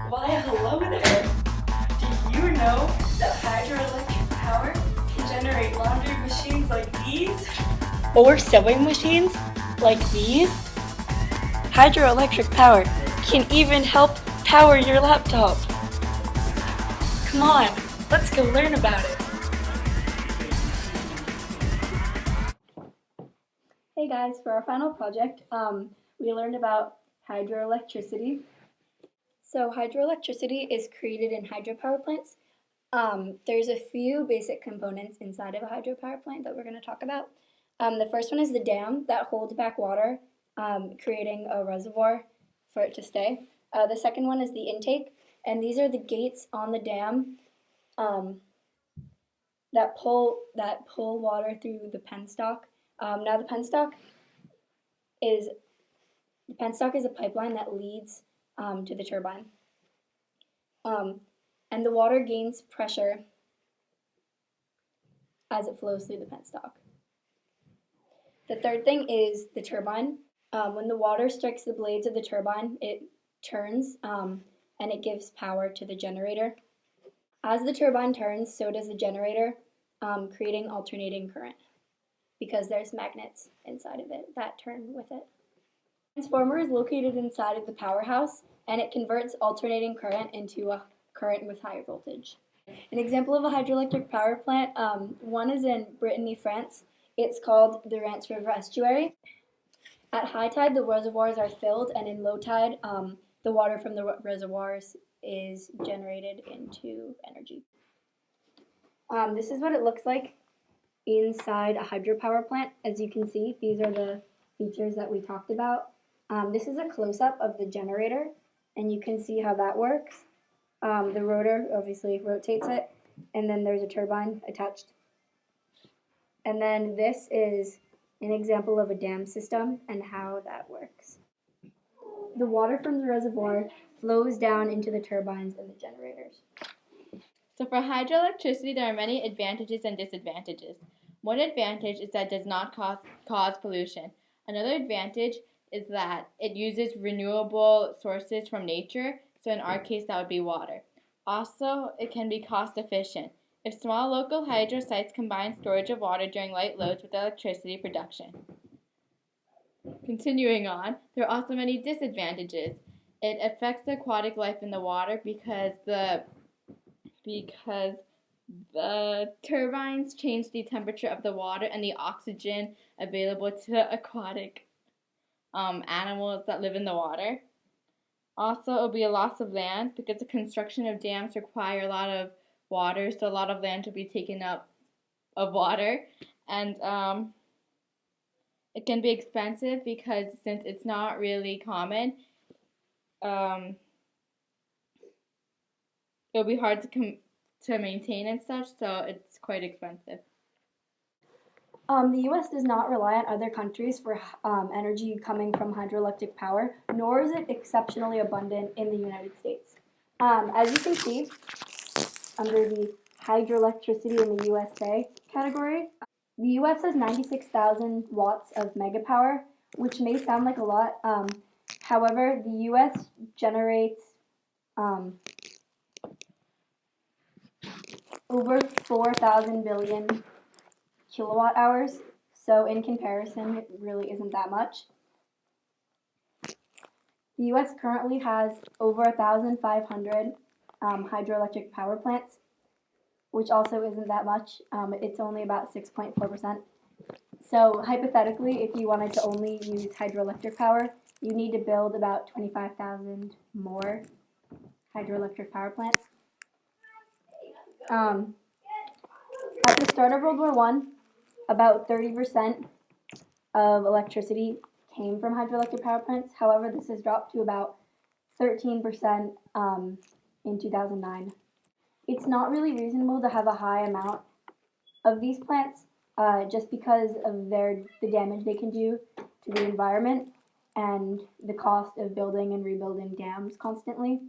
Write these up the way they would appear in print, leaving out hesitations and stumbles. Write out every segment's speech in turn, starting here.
Why, hello there! Do you know that hydroelectric power can generate laundry machines like these? Or sewing machines like these? Hydroelectric power can even help power your laptop. Come on, let's go learn about it. Hey guys, for our final project, we learned about hydroelectricity. So hydroelectricity is created in hydropower plants. There's a few basic components inside of a hydropower plant that we're going to talk about. The first one is the dam that holds back water, creating a reservoir for it to stay. The second one is the intake, and these are the gates on the dam that pull water through the penstock. Now the penstock is a pipeline that leads to the turbine. And the water gains pressure as it flows through the penstock. The third thing is the turbine. When the water strikes the blades of the turbine, it turns and it gives power to the generator. As the turbine turns, so does the generator, creating alternating current because there's magnets inside of it that turn with it. The transformer is located inside of the powerhouse, and it converts alternating current into a current with higher voltage. An example of a hydroelectric power plant, one is in Brittany, France. It's called the Rance River Estuary. At high tide, the reservoirs are filled, and in low tide, the water from the reservoirs is generated into energy. This is what it looks like inside a hydropower plant. As you can see, these are the features that we talked about. This is a close-up of the generator, and you can see how that works. The rotor obviously rotates it, and then there's a turbine attached. And then this is an example of a dam system and how that works. The water from the reservoir flows down into the turbines and the generators. So for hydroelectricity, there are many advantages and disadvantages. One advantage is that it does not cause pollution. Another advantage is that it uses renewable sources from nature, so in our case that would be water. Also, it can be cost efficient if small local hydro sites combine storage of water during light loads with electricity production. Continuing on, there are also many disadvantages. It affects the aquatic life in the water because the turbines change the temperature of the water and the oxygen available to aquatic animals that live in the water. Also, it will be a loss of land because the construction of dams require a lot of water, so a lot of land will be taken up of water. And it can be expensive because since it's not really common, it'll be hard to maintain and such, so it's quite expensive. The U.S. does not rely on other countries for energy coming from hydroelectric power, nor is it exceptionally abundant in the United States. As you can see, under the hydroelectricity in the USA category, the U.S. has 96,000 watts of megapower, which may sound like a lot. However, the U.S. generates over 4,000 billion kilowatt hours, so in comparison, it really isn't that much. The U.S. currently has over 1,500 hydroelectric power plants, which also isn't that much. It's only about 6.4%. So hypothetically, if you wanted to only use hydroelectric power, you need to build about 25,000 more hydroelectric power plants. At the start of World War I, about 30% of electricity came from hydroelectric power plants. However, this has dropped to about 13% in 2009. It's not really reasonable to have a high amount of these plants just because of the damage they can do to the environment and the cost of building and rebuilding dams constantly.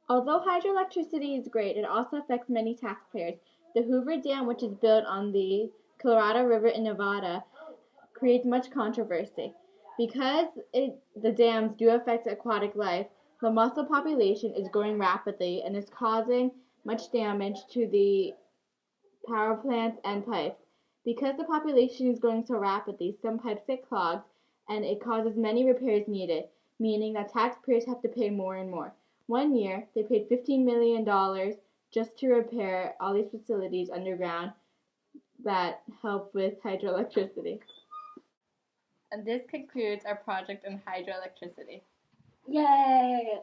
Although hydroelectricity is great, it also affects many taxpayers. The Hoover Dam, which is built on the Colorado River in Nevada, creates much controversy. Because the dams do affect aquatic life, the mussel population is growing rapidly and is causing much damage to the power plants and pipes. Because the population is growing so rapidly, some pipes get clogged and it causes many repairs needed, meaning that taxpayers have to pay more and more. One year, they paid $15 million just to repair all these facilities underground that help with hydroelectricity. And this concludes our project on hydroelectricity. Yay!